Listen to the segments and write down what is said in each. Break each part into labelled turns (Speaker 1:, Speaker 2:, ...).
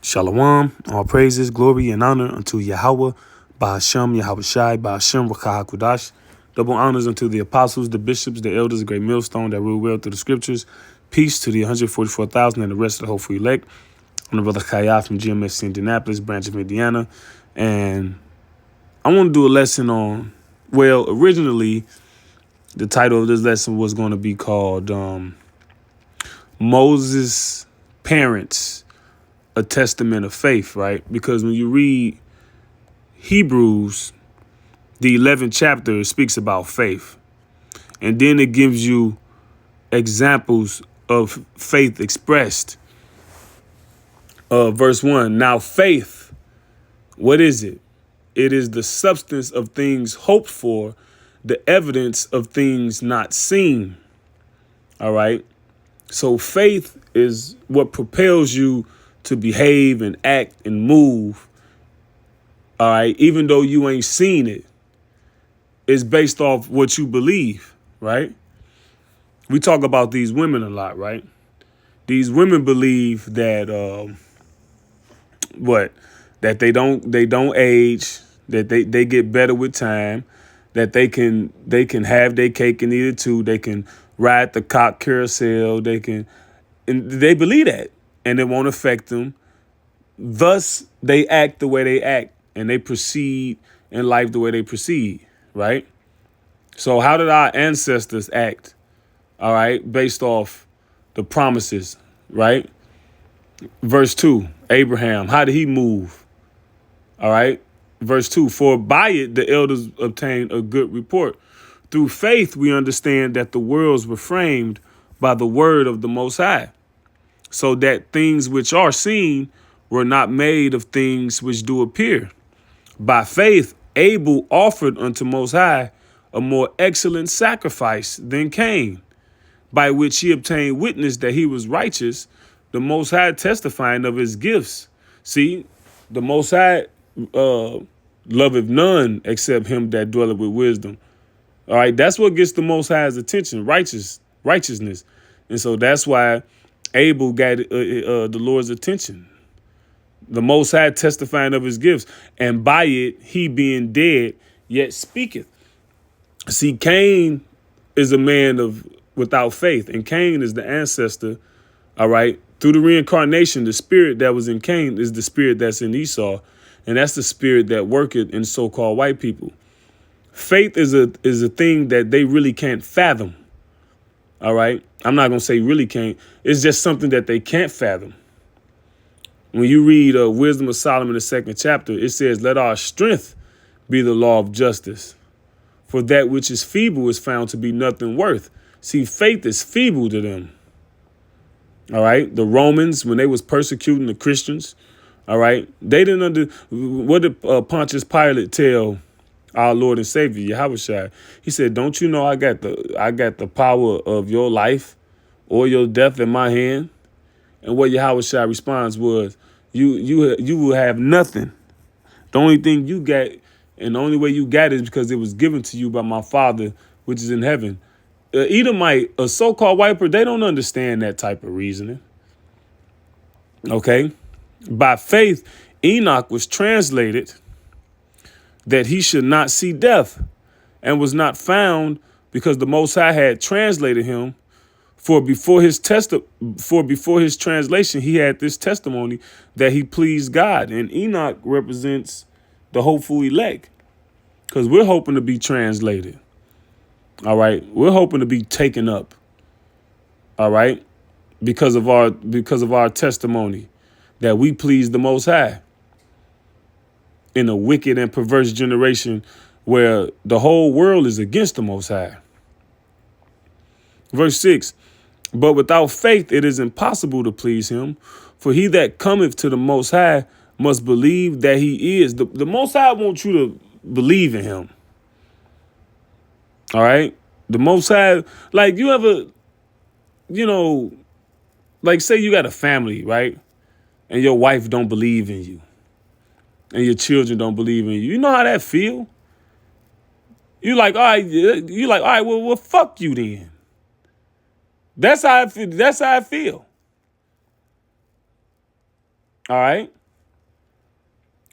Speaker 1: Shalom, all praises, glory, and honor unto Yahweh, Bahashem, Yahweh Shai, Bahashem, Rakah HaKodash. Double honors unto the apostles, the bishops, the elders, the great millstone that rule well through the scriptures. Peace to the 144,000 and the rest of the hopeful elect. I'm the brother Kaya from GMS Indianapolis, branch of Indiana. And I want to do a lesson on, well, originally, the title of this lesson was going to be called Moses' Parents, a Testament of Faith, right? Because when you read Hebrews, the 11th chapter, it speaks about faith. And then it gives you examples of faith expressed. Verse 1, now faith, what is it? It is the substance of things hoped for, the evidence of things not seen. All right? So faith is what propels you to behave and act and move, all right, even though you ain't seen it. It's based off what you believe, right? We talk about these women a lot, right? These women believe that that they don't age, that they get better with time, that they can have their cake and eat it too. They can ride the cock carousel. And they believe that, and it won't affect them. Thus, they act the way they act, and they proceed in life the way they proceed, right? So how did our ancestors act, all right, based off the promises, right? Verse 2, Abraham, how did he move, all right? Verse 2, for by it the elders obtained a good report. Through faith we understand that the worlds were framed by the word of the Most High, so that things which are seen were not made of things which do appear. By faith, Abel offered unto Most High a more excellent sacrifice than Cain, by which he obtained witness that he was righteous, the Most High testifying of his gifts. See, the Most High loveth none except him that dwelleth with wisdom. All right, that's what gets the Most High's attention, righteousness. And so that's why Abel got the Lord's attention. The Most High testifying of his gifts, and by it he being dead yet speaketh. See, Cain is a man without faith, and Cain is the ancestor, all right? Through the reincarnation, the spirit that was in Cain is the spirit that's in Esau, and that's the spirit that worketh in so-called white people. Faith is a thing that they really can't fathom, all right? I'm not going to say really can't. It's just something that they can't fathom. When you read Wisdom of Solomon, the 2nd chapter, it says, let our strength be the law of justice. For that which is feeble is found to be nothing worth. See, faith is feeble to them. All right. The Romans, when they was persecuting the Christians, all right, they didn't what did Pontius Pilate tell our Lord and Savior, Yahushua? He said, don't you know I got the power of your life or your death in my hand? And what Yahushua response was, you will have nothing. The only thing you got, and the only way you got it is because it was given to you by my Father, which is in heaven. Edomite, a so-called wiper, they don't understand that type of reasoning. Okay? By faith, Enoch was translated that he should not see death, and was not found because the Most High had translated him. For before his translation, he had this testimony that he pleased God. And Enoch represents the hopeful elect, because we're hoping to be translated. All right. We're hoping to be taken up. All right. Because of our testimony that we please the Most High in a wicked and perverse generation where the whole world is against the Most High. Verse 6. But without faith, it is impossible to please him. For he that cometh to the Most High must believe that he is. The Most High wants you to believe in him. All right. The Most High, like you ever, like say you got a family, right? And your wife don't believe in you. And your children don't believe in you. You know how that feel? All right, well, fuck you then. That's how I feel. All right.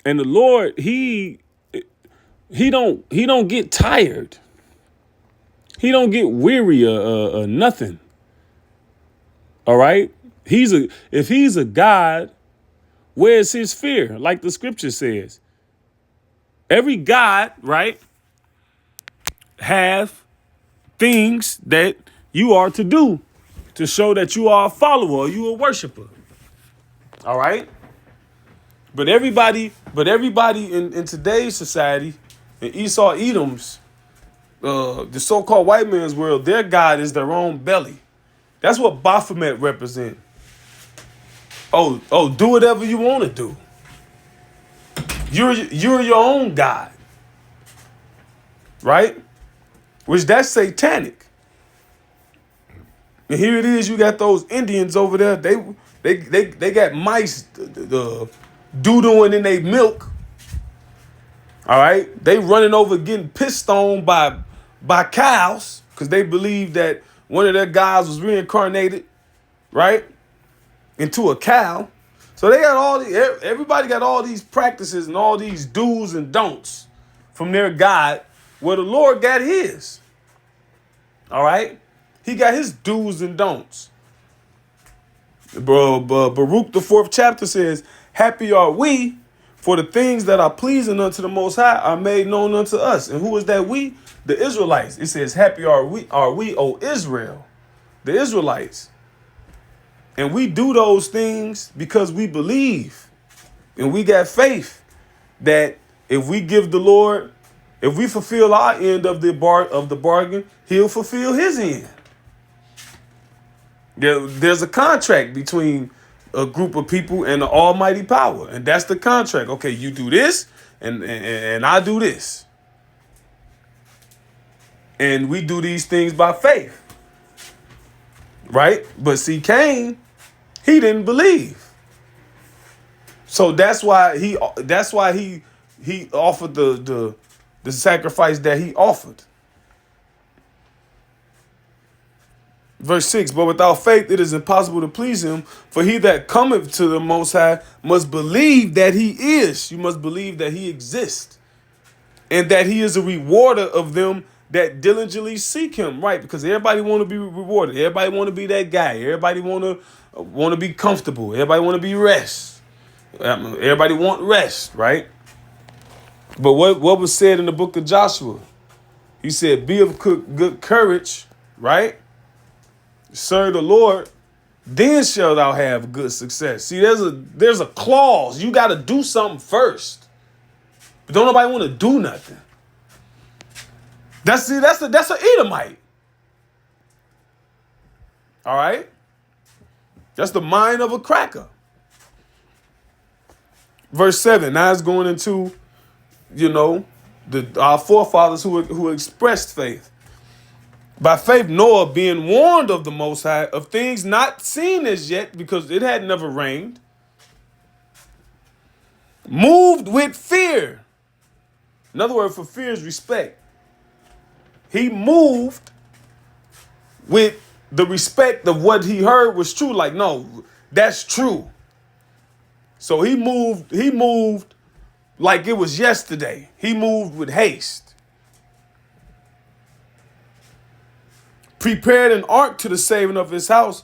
Speaker 1: And the Lord, he don't get tired. He don't get weary or nothing. All right. If he's a God, where's his fear? Like the scripture says, every God, right, have things that you are to do to show that you are a follower, or you a worshiper. All right. But everybody in today's society, in Esau Edom's, the so-called white man's world, their God is their own belly. That's what Baphomet represent. Oh, do whatever you want to do. You're your own God, right? Which that's satanic. And here it is, you got those Indians over there. They got mice doodling in their milk. All right, they running over getting pissed on by cows because they believe that one of their gods was reincarnated, right, into a cow. So they got everybody got all these practices and all these do's and don'ts from their God, where the Lord got his. All right, he got his do's and don'ts. Baruch the 4th chapter says, "Happy are we, for the things that are pleasing unto the Most High are made known unto us." And who is that we? The Israelites. It says, "Happy are we, O Israel," the Israelites. And we do those things because we believe and we got faith that if we give the Lord, if we fulfill our end of the bargain, he'll fulfill his end. There's a contract between a group of people and the almighty power. And that's the contract. Okay, you do this and I do this. And we do these things by faith. Right? But see, Cain, he didn't believe. So that's why he offered the sacrifice that he offered. Verse 6, "But without faith it is impossible to please him, for he that cometh to the Most High must believe that he is." You must believe that he exists. "And that he is a rewarder of them that diligently seek him." Right, because everybody want to be rewarded. Everybody want to be that guy. Everybody want to be comfortable. Everybody want to be rest. Everybody want rest, right? But what was said in the book of Joshua? He said, "Be of good courage," right? "Serve the Lord, then shalt thou have good success." See, there's a clause. You got to do something first. But don't nobody want to do nothing. That's an Edomite. All right? That's the mind of a cracker. Verse 7, now it's going into, our forefathers who expressed faith. "By faith, Noah, being warned of the Most High, of things not seen as yet," because it had never rained, "moved with fear." Another word for fear is respect. He moved with the respect of what he heard was true. Like, no, that's true. So he moved like it was yesterday. He moved with haste. "Prepared an ark to the saving of his house,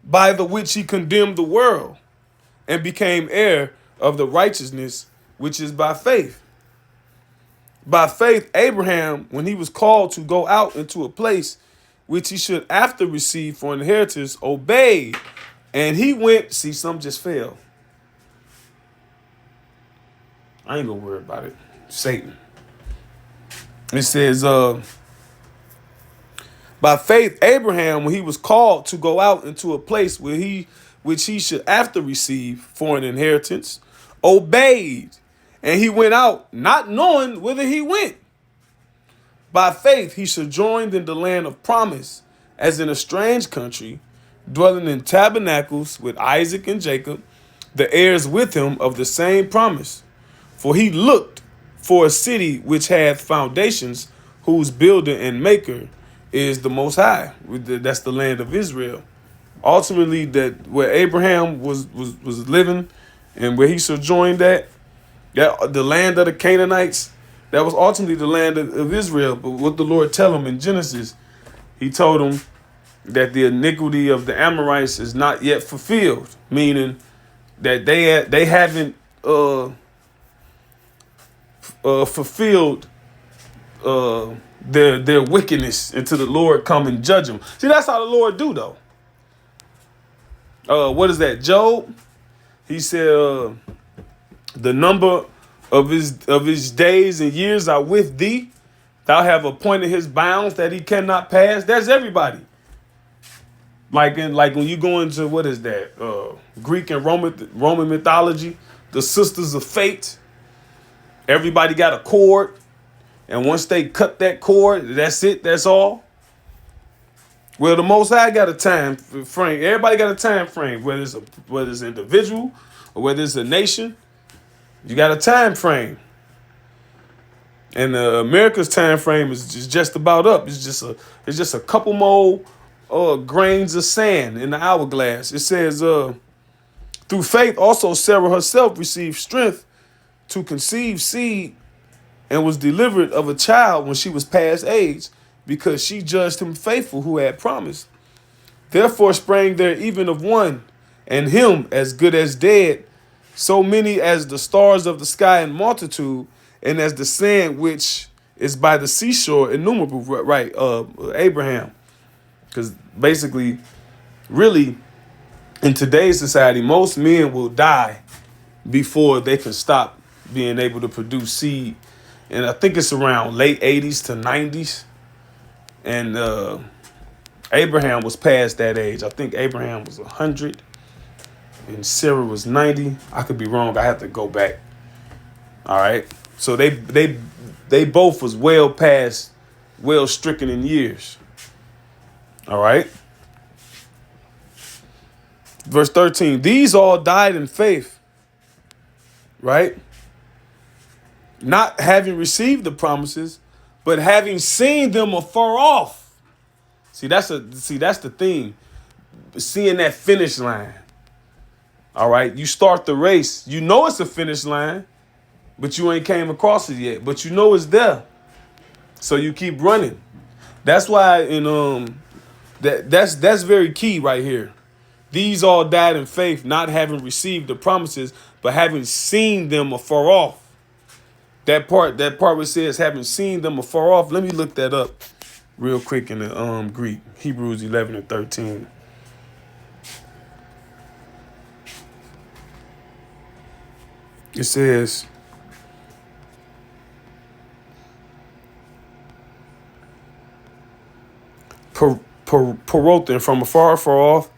Speaker 1: by the which he condemned the world, and became heir of the righteousness which is by faith. By faith, Abraham, when he was called to go out into a place which he should after receive for inheritance, obeyed, and he went." See, some just fell. I ain't gonna worry about it. Satan. It says, "By faith, Abraham, when he was called to go out into a place which he should after receive for an inheritance, obeyed, and he went out, not knowing whither he went. By faith, he sojourned in the land of promise, as in a strange country, dwelling in tabernacles with Isaac and Jacob, the heirs with him of the same promise. For he looked for a city which hath foundations, whose builder and maker is the Most High." That's the land of Israel. Ultimately, that where Abraham was living and where he sojourned at, that the land of the Canaanites, that was ultimately the land of Israel. But what the Lord tell him in Genesis, he told him that the iniquity of the Amorites is not yet fulfilled, meaning that they haven't fulfilled their wickedness until the Lord come and judge them. See, that's how the Lord do though. What is that? Job, he said, the number of his days and years are with thee. Thou have appointed his bounds that he cannot pass. That's everybody. Like when you go into, what is that? Greek and Roman mythology, the sisters of fate. Everybody got a cord, and once they cut that cord, that's it. That's all. Well, the Most High got a time frame. Everybody got a time frame, whether it's an individual or whether it's a nation. You got a time frame, and America's time frame is just about up. It's just a couple more grains of sand in the hourglass. It says, through faith also Sarah herself received strength to conceive seed and was delivered of a child when she was past age, because she judged him faithful who had promised. Therefore sprang there even of one, and him as good as dead, so many as the stars of the sky in multitude, and as the sand which is by the seashore innumerable. Right, Abraham. Because basically, really, in today's society, most men will die before they can stop being able to produce seed. And I think it's around late 80s to 90s. And Abraham was past that age. I think Abraham was 100 and Sarah was 90. I could be wrong. I have to go back. All right. So they both was well stricken in years. All right. Verse 13. These all died in faith. Right. Not having received the promises, but having seen them afar off. See, that's the thing. Seeing that finish line. All right. You start the race. You know it's a finish line, but you ain't came across it yet. But you know it's there. So you keep running. That's why that's very key right here. These all died in faith, not having received the promises, but having seen them afar off. That part where it says having seen them afar off. Let me look that up real quick in the Greek. Hebrews 11 and 13. It says, Parothin, from afar off,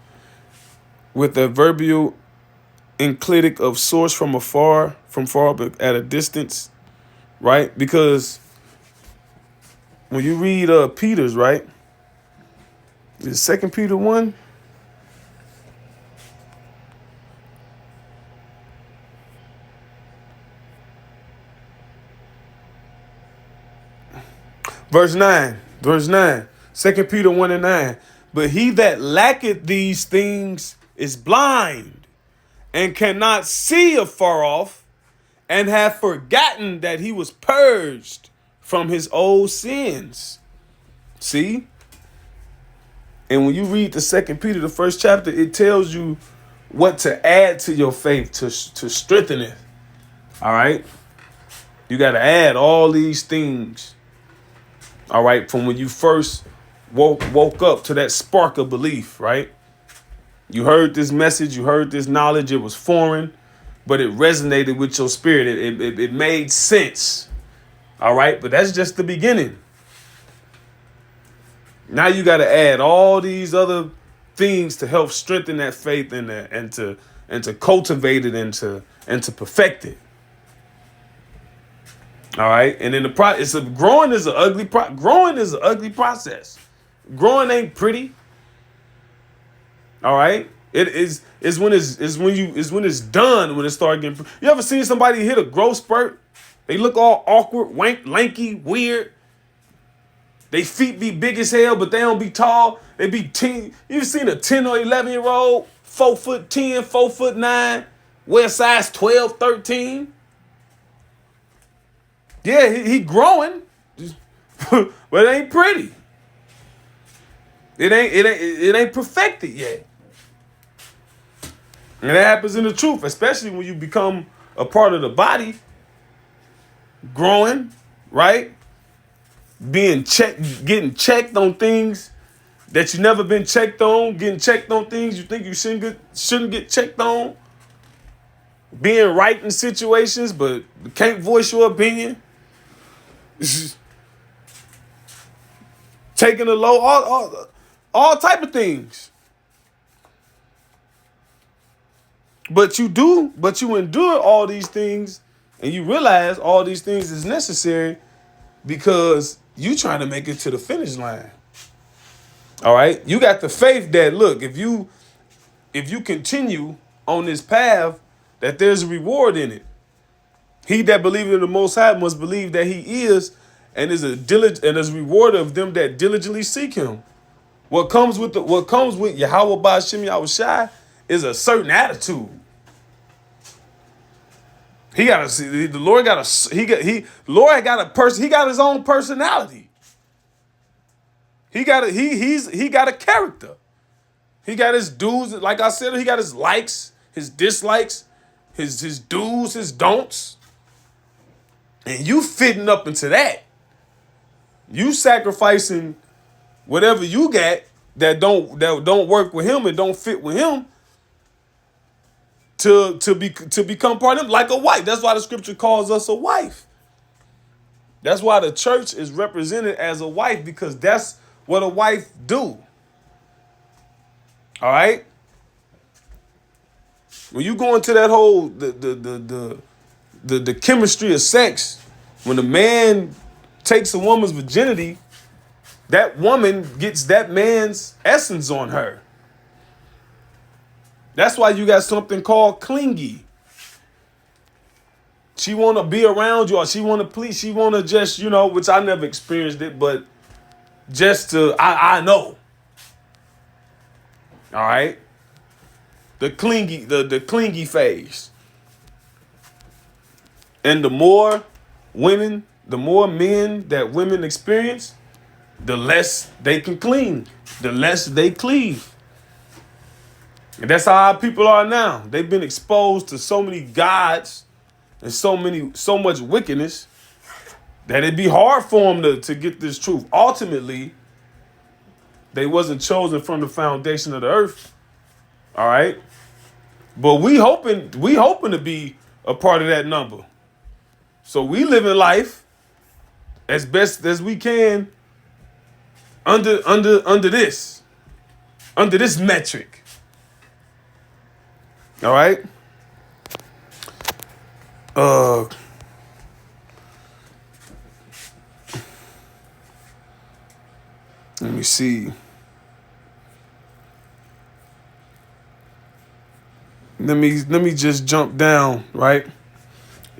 Speaker 1: with the adverbial enclitic of source from far, but at a distance, right? Because when you read Peter's, right, is 2 Peter 1? Verse 9. 2 Peter 1 and 9. But he that lacketh these things is blind, and cannot see afar off, and have forgotten that he was purged from his old sins. See? And when you read the 2 Peter, the first chapter, it tells you what to add to your faith to strengthen it. All right? You got to add all these things. All right? From when you first woke up to that spark of belief, right? You heard this message, you heard this knowledge, it was foreign, but it resonated with your spirit. It made sense. All right? But that's just the beginning. Now you got to add all these other things to help strengthen that faith and to cultivate it and to perfect it. All right? And then growing is an ugly process. Growing ain't pretty. All right? It's when it's done, when it starts getting. You ever seen somebody hit a growth spurt? They look all awkward, lanky, weird. They feet be big as hell, but they don't be tall. They be 10. You ever seen a 10 or 11-year-old, 4'10", 4'9", wear size 12, 13. Yeah, he growing, but it ain't pretty. It ain't perfected yet. And that happens in the truth, especially when you become a part of the body, growing, right? Being checked, getting checked on things that you never been checked on, getting checked on things you think you shouldn't get checked on, being right in situations but can't voice your opinion, taking the low, all type of things. But you endure all these things, and you realize all these things is necessary because you trying to make it to the finish line. All right? You got the faith that, look, if you continue on this path, that there's a reward in it. He that believeth in the Most High must believe that he is and is a rewarder of them that diligently seek him. What comes with Yahweh Ba'ashem Yahushai is a certain attitude. He got a the Lord got a Lord got a person. He got his own personality. He got a character. He got his do's. Like I said, he got his likes, his dislikes, his do's, his don'ts. And you fitting up into that. You sacrificing whatever you got that don't work with him and don't fit with him to become part of him, like a wife. That's why the scripture calls us a wife. That's why the church is represented as a wife, because that's what a wife do. All right? When you go into that whole the chemistry of sex, when a man takes a woman's virginity, that woman gets that man's essence on her. That's why you got something called clingy. She want to be around you, or she want to please. She want to just, which I never experienced it, but just I know. All right. The clingy phase. And the more men that women experience, the less they can cling, the less they cleave. And that's how our people are now. They've been exposed to so many gods and so much wickedness that it'd be hard for them to get this truth. Ultimately, they wasn't chosen from the foundation of the earth. All right. But we hoping to be a part of that number. So we live in life as best as we can under this metric. All right. Let me see. Let me just jump down, right?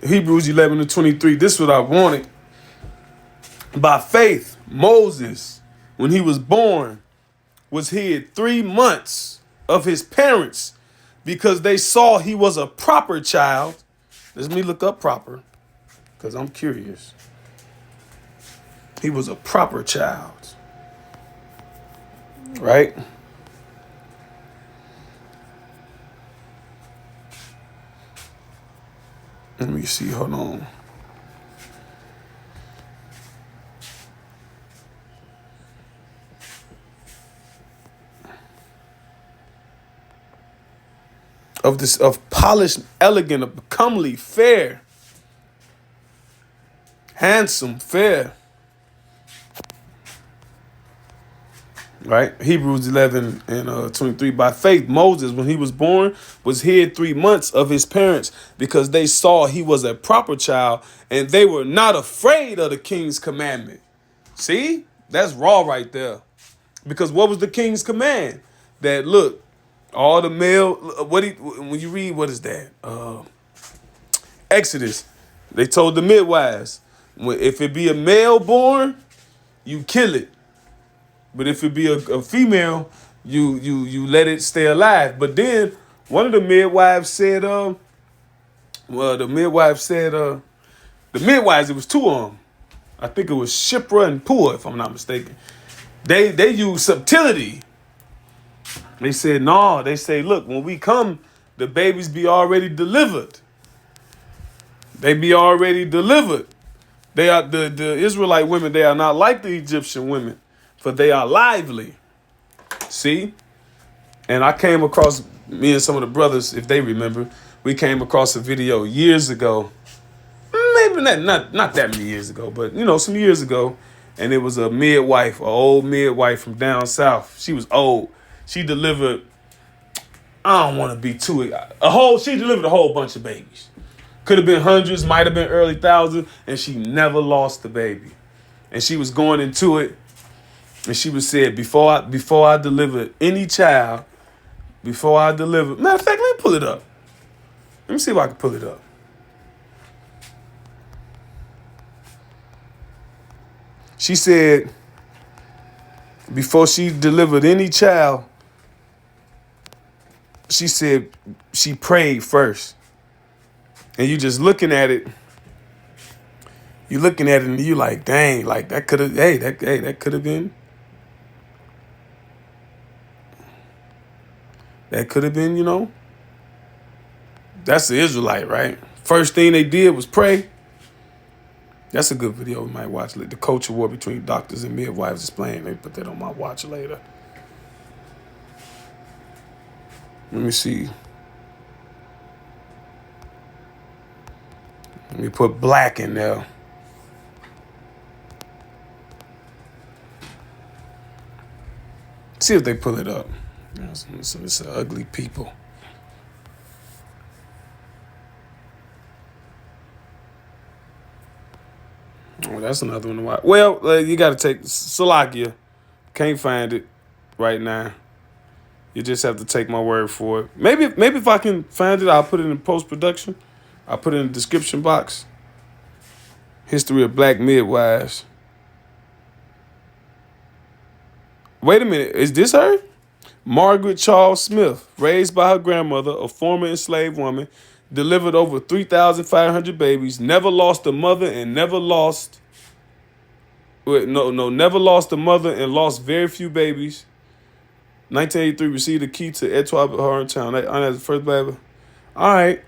Speaker 1: Hebrews 11:23. This is what I wanted. By faith, Moses, when he was born, was hid 3 months of his parents because they saw he was a proper child. Let me look up proper, because I'm curious. He was a proper child. Right? Let me see. Hold on. Of polished, elegant, of comely, fair, handsome, fair. Right? Hebrews 11:23. By faith, Moses, when he was born, was hid 3 months of his parents because they saw he was a proper child, and they were not afraid of the king's commandment. See? That's raw right there. Because what was the king's command? That, look, all the male, when you read, what is that? Exodus. They told the midwives, if it be a male born, you kill it. But if it be a female, you let it stay alive. But then one of the midwives said, Well, the midwife said, the midwives, it was two of them. I think it was Shipra and Pua, if I'm not mistaken. They use subtlety. They said, no, they say, look, when we come, the babies be already delivered. They be already delivered. They are the Israelite women, they are not like the Egyptian women, for they are lively. See? And I came across, me and some of the brothers, if they remember, we came across a video years ago. Maybe not that many years ago, but some years ago. And it was a midwife, an old midwife from down south. She was old. She delivered, I don't want to be too, she delivered a whole bunch of babies. Could have been hundreds, might have been early thousands, and she never lost the baby. And she was going into it, and she was said, before I deliver any child, matter of fact, let me pull it up. Let me see if I can pull it up. She said, before she delivered any child, she said she prayed first. And you just looking at it, and you like, dang, like that could have, that could have been. That could have been, that's the Israelite, right? First thing they did was pray. That's a good video we might watch. The culture war between doctors and midwives is playing. They put that on my watch later. Let me see. Let me put black in there. See if they pull it up. It's ugly people. Oh, that's another one to watch. Well, you got to take Salakia. Can't find it right now. You just have to take my word for it. Maybe if I can find it, I'll put it in post-production. I'll put it in the description box. History of black midwives. Wait a minute. Is this her? Margaret Charles Smith, raised by her grandmother, a former enslaved woman, delivered over 3,500 babies, never lost a mother and never lost a mother and lost very few babies. 1983 received a key to Etoile Town. That's the first baby. All right.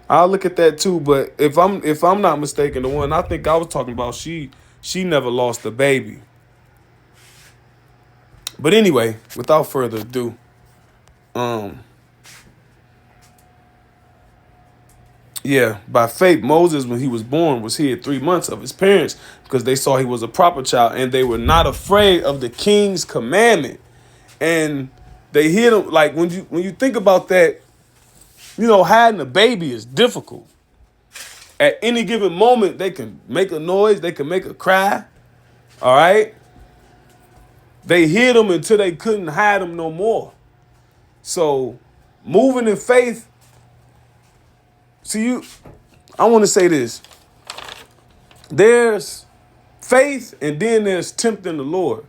Speaker 1: I'll look at that too, but if I'm not mistaken, the one I think I was talking about, she never lost a baby. But anyway, without further ado, by faith, Moses, when he was born, was hid 3 months of his parents because they saw he was a proper child, and they were not afraid of the king's commandment. And they hid him. Like when you think about that, hiding a baby is difficult. At any given moment, they can make a noise, they can make a cry. All right. They hid him until they couldn't hide him no more. So, moving in faith. See, I want to say this. There's faith and then there's tempting the Lord.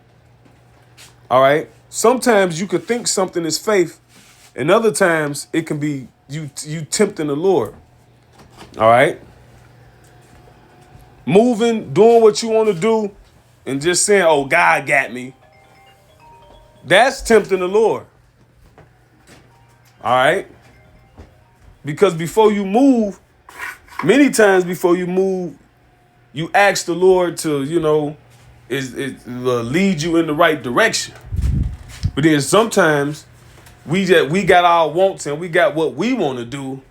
Speaker 1: All right? Sometimes you could think something is faith, and other times it can be you tempting the Lord. All right? Moving, doing what you want to do, and just saying, oh, God got me. That's tempting the Lord. All right? Because before you move, many times before you move, you ask the Lord to, lead you in the right direction. But then sometimes we got our wants and we got what we want to do,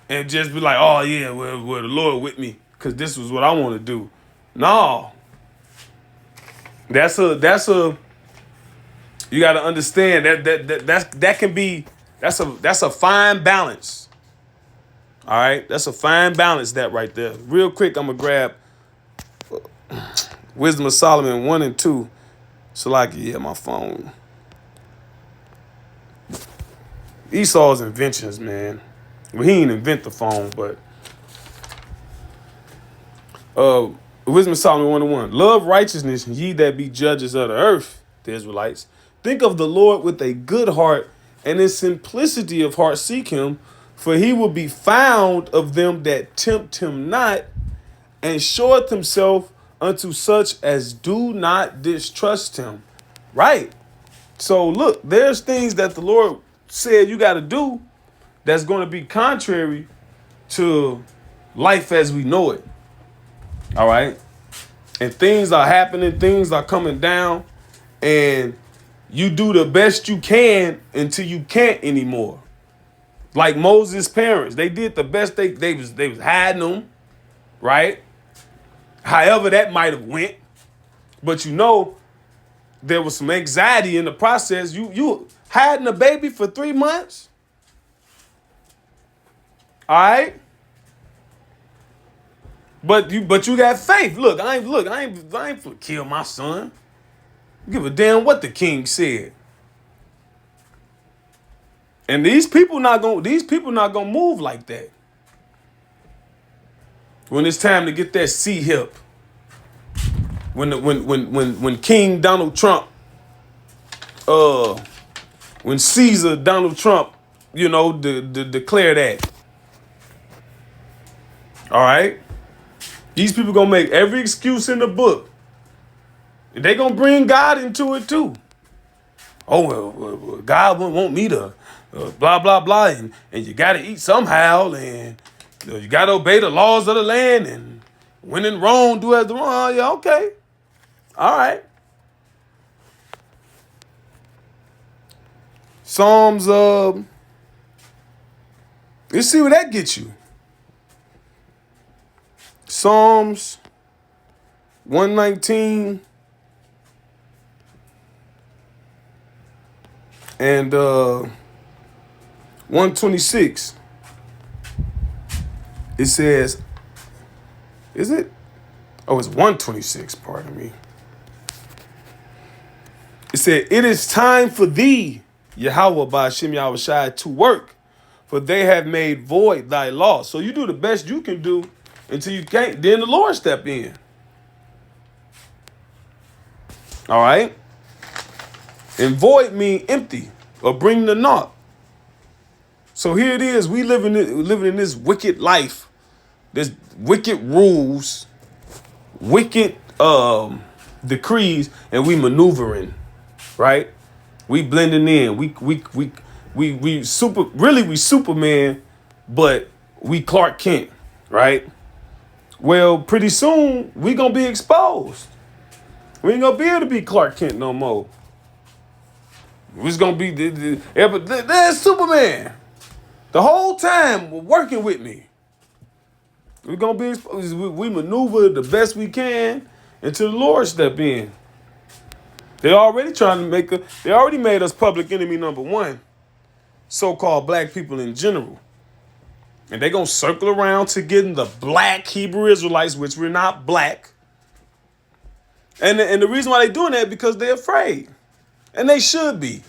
Speaker 1: and just be like, oh yeah, well the Lord with me because this was what I want to do. No, that's a. You got to understand that's a fine balance. All right, that's a fine balance that right there. Real quick, I'm gonna grab Wisdom of Solomon 1 and 2. So my phone. Esau's inventions, man. Well, he didn't invent the phone, but Wisdom of Solomon 1 and 1. Love righteousness, ye that be judges of the earth, the Israelites. Think of the Lord with a good heart, and in simplicity of heart seek him. For he will be found of them that tempt him not, and showeth himself unto such as do not distrust him. Right. So look, there's things that the Lord said you got to do that's going to be contrary to life as we know it. All right. And things are happening, things are coming down, and you do the best you can until you can't anymore. Like Moses' parents, they did the best they was hiding them, right? However that might have went, but there was some anxiety in the process. You hiding a baby for 3 months, all right? But you got faith. Look, I ain't for kill my son. Give a damn what the king said. And these people not gonna move like that. When it's time to get that C-hip. When King Donald Trump, when Caesar Donald Trump, declare that. All right? These people gonna make every excuse in the book. They gonna bring God into it too. Oh, well God wouldn't want me to blah, blah, blah. And you got to eat somehow. And you got to obey the laws of the land. And when in Rome, do as the wrong. Oh, yeah, okay. All right. Psalms, let's see where that gets you. Psalms 119 and 126. It says, is it? Oh, it's 126, pardon me. It said, it is time for thee, Yahweh Ba'ashem Yahushai, to work, for they have made void thy law. So you do the best you can do until you can't. Then the Lord step in. All right? And void mean empty or bring the naught. So here it is. We living in this wicked life, this wicked rules, wicked decrees, and we maneuvering, right? We blending in. We Superman, but we Clark Kent, right? Well, pretty soon we gonna be exposed. We ain't gonna be able to be Clark Kent no more. We's gonna be there's Superman the whole time working with me. We're gonna be exposed. We maneuver the best we can until the Lord step in. They already they already made us public enemy number one, so-called black people in general. And they gonna circle around to getting the black Hebrew Israelites, which we're not black. And the reason why they're doing that is because they're afraid. And they should be.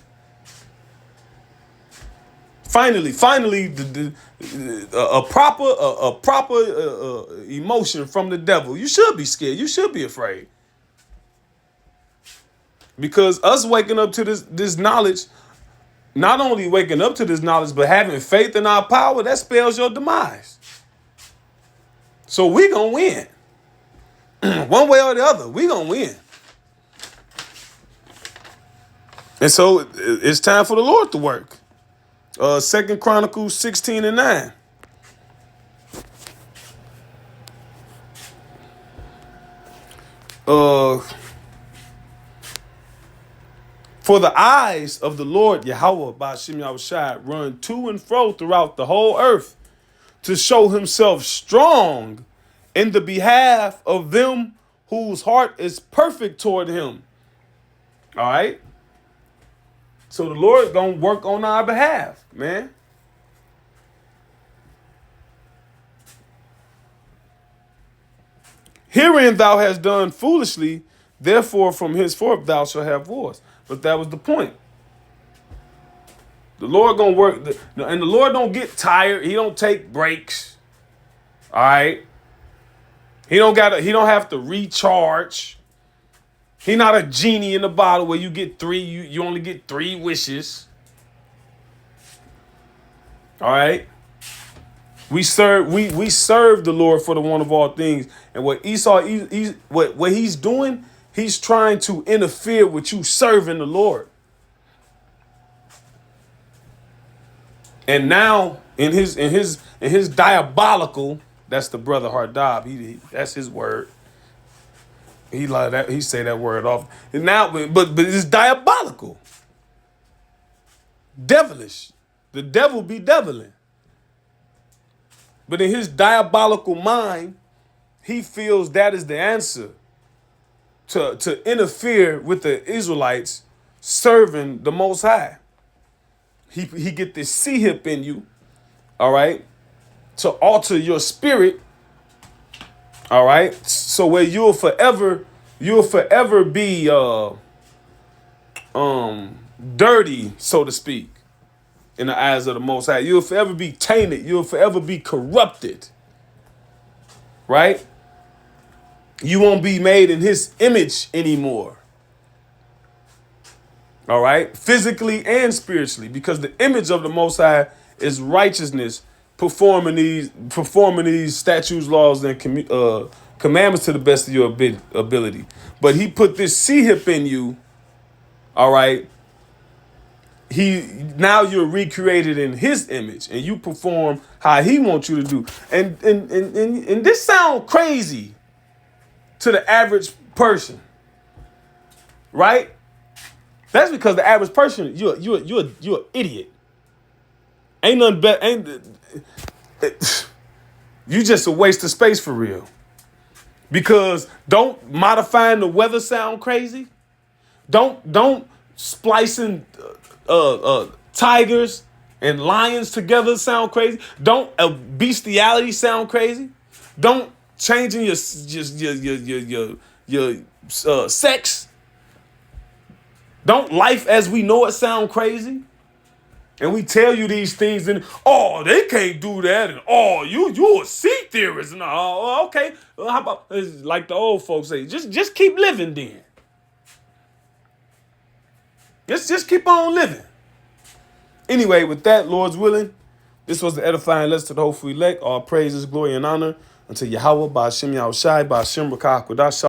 Speaker 1: Finally, a proper emotion from the devil. You should be scared. You should be afraid. Because us waking up to this knowledge, not only waking up to this knowledge, but having faith in our power, that spells your demise. So we gonna win. One way or the other, we gonna win. And so it's time for the Lord to work. 2 Chronicles 16 and 9. For the eyes of the Lord Yahweh Ba'ashem Yahushai run to and fro throughout the whole earth to show himself strong in the behalf of them whose heart is perfect toward him. All right? So the Lord gonna work on our behalf, man. Herein thou hast done foolishly, therefore from henceforth thou shalt have wars. But that was the point. The Lord gonna work, and the Lord don't get tired. He don't take breaks. All right. He don't have to recharge. He not a genie in the bottle where you get three. You only get 3 wishes. All right. We serve the Lord for the one of all things. And what Esau, what he's doing, he's trying to interfere with you serving the Lord. And now in his diabolical, that's the brother Hardab. That's his word. He like that. He say that word off. And now, but it's diabolical, devilish. The devil be deviling. But in his diabolical mind, he feels that is the answer to interfere with the Israelites serving the Most High. He get this C-hip in you, all right, to alter your spirit, all right, so where you'll forever be dirty, so to speak, in the eyes of the Most High. You'll forever be tainted. You'll forever be corrupted, right? You won't be made in his image anymore. All right? Physically and spiritually, because the image of the Most High is righteousness, performing these statutes, laws, and commandments to the best of your ability. But he put this C-hip in you, all right? Now you're recreated in his image, and you perform how he wants you to do. And this sounds crazy to the average person, right? That's because the average person, you're an idiot. Ain't nothing better. You just a waste of space for real. Because don't modifying the weather sound crazy. Don't splicing tigers and lions together sound crazy. Don't bestiality sound crazy. Don't changing your sex. Don't life as we know it sound crazy. And we tell you these things, and they can't do that, and you a sea theorist, and okay, well, how about like the old folks say, just keep living then. Let's just keep on living. Anyway, with that, Lord's willing, this was the edifying lesson to the hopeful elect. All praises, glory, and honor unto Yahweh, Ba'ashem Yahushai, Ba'ashem Rakah Kodash.